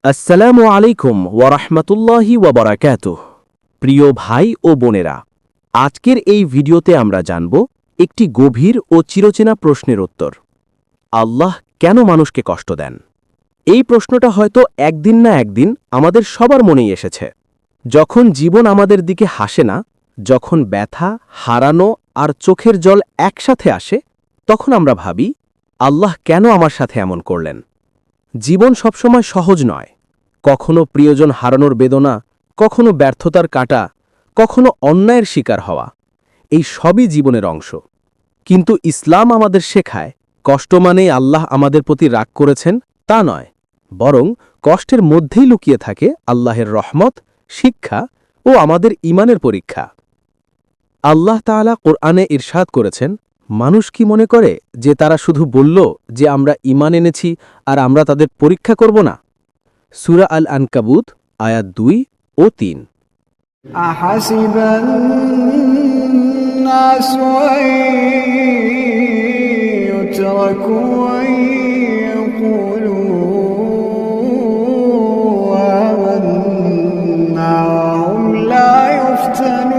আসসালামু আলাইকুম ওয়ারাহমাতুল্লাহি ওয়াবারাকাতুহ। প্রিয় ভাই ও বোনেরা, আজকের এই ভিডিওতে আমরা জানব একটি গভীর ও চিরচেনা প্রশ্নের উত্তর। আল্লাহ কেন মানুষকে কষ্ট দেন? এই প্রশ্নটা হয়তো একদিন না একদিন আমাদের সবার মনেই এসেছে। যখন জীবন আমাদের দিকে হাসে না, যখন ব্যথা, হারানো আর চোখের জল একসাথে আসে, তখন আমরা ভাবি, আল্লাহ কেন আমার সাথে এমন করলেন? জীবন সবসময় সহজ নয়। কখনো প্রিয়জন হারানোর বেদনা, কখনো ব্যর্থতার কাটা, কখনো অন্যায়ের শিকার হওয়া, এই সবই জীবনের অংশ। কিন্তু ইসলাম আমাদের শেখায়, কষ্ট মানেই আল্লাহ আমাদের প্রতি রাগ করেছেন তা নয়, বরং কষ্টের মধ্যেই লুকিয়ে থাকে আল্লাহের রহমত, শিক্ষা ও আমাদের ঈমানের পরীক্ষা। আল্লাহ তাআলা কোরআনে ইরশাদ করেছেন, মানুষ কি মনে করে যে তারা শুধু বলল যে আমরা ঈমান এনেছি আর আমরা তাদের পরীক্ষা করব না? সূরা আল আনকাবুত আয়াত 2 ও 3। أحسب الناس أن يتركوا أن يقولوا آمنا وهم لا يفتنون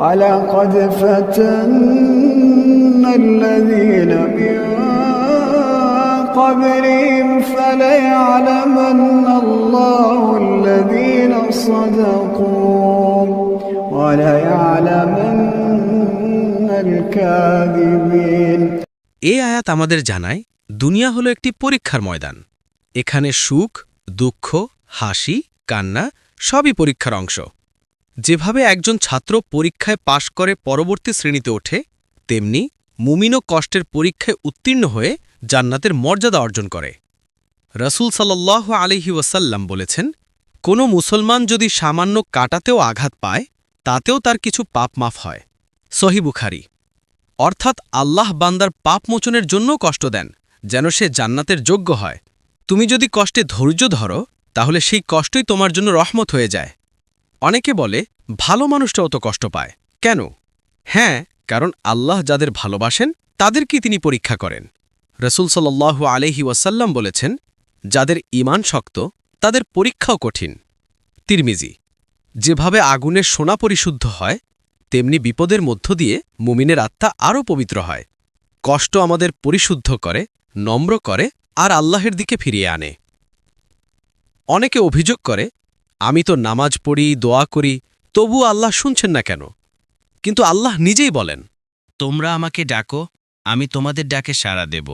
ولقد فتنا الذين من قبلهم فليعلمن الله الذين صدقوا وليعلمن الكاذبين। এই আয়াত আমাদের জানায় দুনিয়া হলো একটি পরীক্ষার ময়দান। এখানে সুখ, দুঃখ, হাসি, কান্না সবই পরীক্ষার অংশ। যেভাবে একজন ছাত্র পরীক্ষায় পাশ করে পরবর্তী শ্রেণীতে ওঠে, তেমনি মুমিনও কষ্টের পরীক্ষায় উত্তীর্ণ হয়ে জান্নাতের মর্যাদা অর্জন করে। রাসূল সাল্লাল্লাহু আলাইহি ওয়াসাল্লাম বলেছেন, কোনো মুসলমান যদি সামান্য কাটাতেও আঘাত পায়, তাতেও তার কিছু পাপ মাফ হয়। সহিহ বুখারী। অর্থাৎ আল্লাহ বান্দার পাপ মোচনের জন্য কষ্ট দেন, যেন সে জান্নাতের যোগ্য হয়। তুমি যদি কষ্টে ধৈর্য ধরো, তাহলে সেই কষ্টই তোমার জন্য রহমত হয়ে যায়। অনেকে বলে, ভালো মানুষটাও তো কষ্ট পায়, কেন? হ্যাঁ, কারণ আল্লাহ যাদের ভালোবাসেন তাদেরকেই তিনি পরীক্ষা করেন। রাসূল সাল্লাল্লাহু আলাইহি ওয়াসাল্লাম বলেছেন, যাদের ঈমান শক্ত তাদের পরীক্ষাও কঠিন। তিরমিজি। যেভাবে আগুনের সোনা পরিশুদ্ধ হয়, তেমনি বিপদের মধ্য দিয়ে মুমিনের আত্মা আরও পবিত্র হয়। কষ্ট আমাদের পরিশুদ্ধ করে, নম্র করে আর আল্লাহের দিকে ফিরিয়ে আনে। অনেকে অভিযোগ করে, আমি তো নামাজ পড়ি, দোয়া করি, তবু আল্লাহ শুনছেন না কেন? কিন্তু আল্লাহ নিজেই বলেন, তোমরা আমাকে ডাকো, আমি তোমাদের ডাকে সাড়া দেব।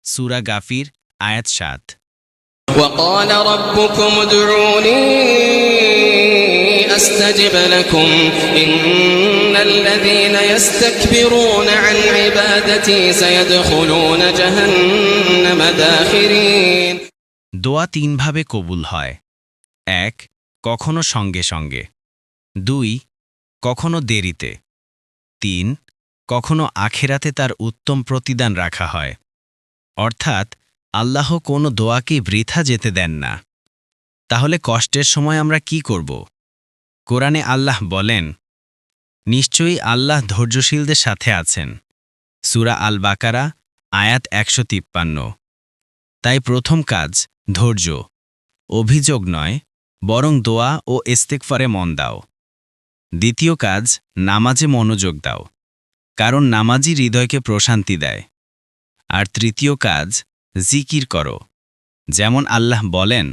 সূরা গাফির আয়াত 7। وقال ربكم ادعوني أستجب لكم إن الذين يستكبرون عن عبادتي سيدخلون جهنم داخرين। দোয়া তিনভাবে কবুল হয়। 1. কখনো সঙ্গে সঙ্গে। 2. কখনো দেরিতে। 3. কখনো আখিরাতে তার উত্তম প্রতিদান রাখা হয়। অর্থাৎ আল্লাহ কোনো দোয়াকেই বৃথা যেতে দেন না। তাহলে কষ্টের সময় আমরা কি করব? কোরআনে আল্লাহ বলেন, নিশ্চয়ই আল্লাহ ধৈর্যশীলদের সাথে আছেন। সূরা আল বাকারা আয়াত 153। তাই প্রথম কাজ ধৈর্য, অভিযোগ নয়, বরং দোয়া ও ইস্তেগফারে মন দাও। দ্বিতীয় কাজ নামাজে মনোযোগ দাও, কারণ নামাজই হৃদয়কে প্রশান্তি দেয়। আর তৃতীয় কাজ জিকির করো, যেমন আল্লাহ বলেন,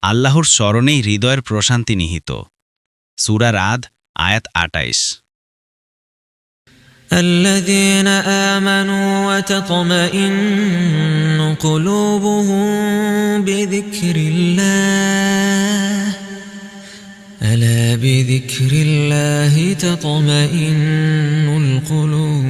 আল্লাহর স্মরণেই হৃদয়ের প্রশান্তি নিহিত। সূরা রাদ আয়াত 28। الذين آمنوا وتطمئن قلوبهم بذكر الله ألا بذكر الله تطمئن القلوب